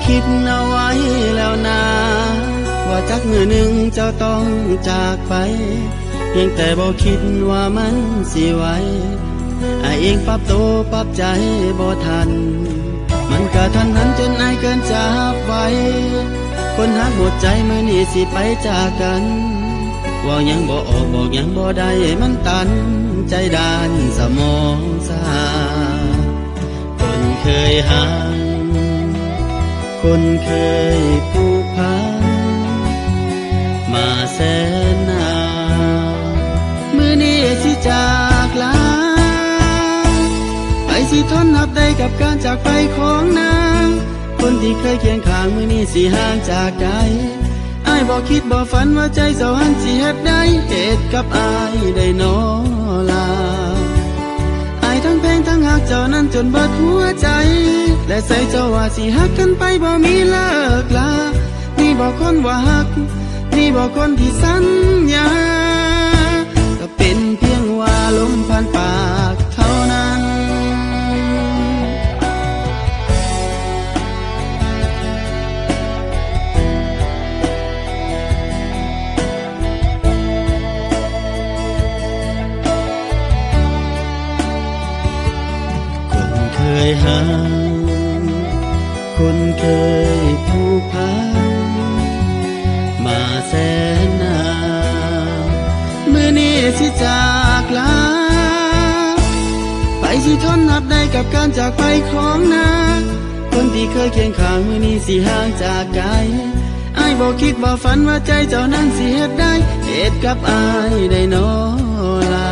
คิดเอาไว้แล้วนะว่าจักมื้อหนึ่งเจ้าต้องจากไปเพียงแต่บ่คิดว่ามันสิไหวอ้ายเองปรับตัวปรับใจบ่ทันมันก็ทันหันจนอ้ายเกินจับไว้คนหักหมดใจมื้อนี้สิไปจากกันว่ายังบ่ออกบอกยังบ่ได้มันตันใจด้านสมองซาคนเคยห่างคนเคยผูกพันมาแสนนานมื้อนี้สิจากลาไปสิทนนับได้กับการจากไปของนางคนที่เคยเคียงข้างมื้อนี้สิห่างจากกันอ้ายบ่คิดบ่ฝันว่าใจเจ้าหันสิเฮ็ดได้เหตุกับอ้ายได้น้อลาอ้ายทั้งแพงทั้งหักเจ้านั้นจนเบิดหัวใจและใส่เจ้าว่าสิหักกันไปบ่มีเลิกลานี่บ่คนว่าหักนี่บ่คนที่สัญญาก็เป็นเพียงว่าลมผ่านปากเท่านั้นเคยห่างคนเคยผูกพันมาแสนนานมื้อนี้สิจากลาไปสิทนนับได้กับการจากไปของนางคนที่เคยเคียงข้างมื้อนี้สิห่างจากกันอ้ายบ่คิดบ่ฝันว่าใจเจ้านั้นสิเฮ็ดได้เหตุกับอ้ายได้น้อลา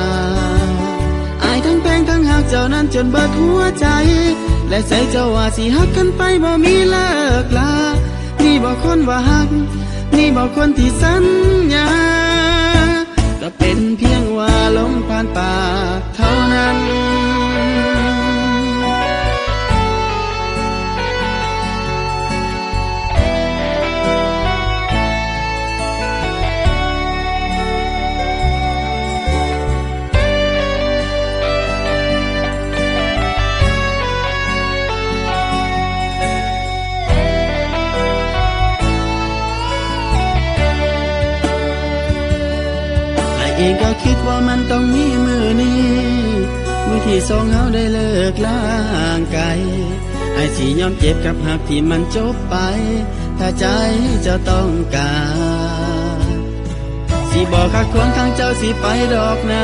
ทั้งแพงทั้งหักเจ้านั้นจนเบิดหัวใจและใส่เจ้าว่าสิหักกันไปบ่มีเลิกลานี่บ่คนว่าหักนี่บ่คนที่สัญญาก็เป็นเพียงว่าลมผ่านปากเท่านั้นเองก็คิดว่ามันต้องมีมือนี้มือที่สองเฮาได้เลิกลางไกลไอ้สิยอมเจ็บกับหักที่มันจบไปถ้าใจเจ้าต้องการสิบอกคักควงทางเจ้าสิไปดอกนะ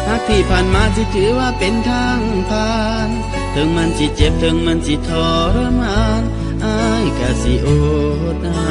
หักที่ผ่านมาสิถือว่าเป็นทางผ่านถึงมันสิเจ็บถึงมันสิทรมานอ้ายก็สิอดเอา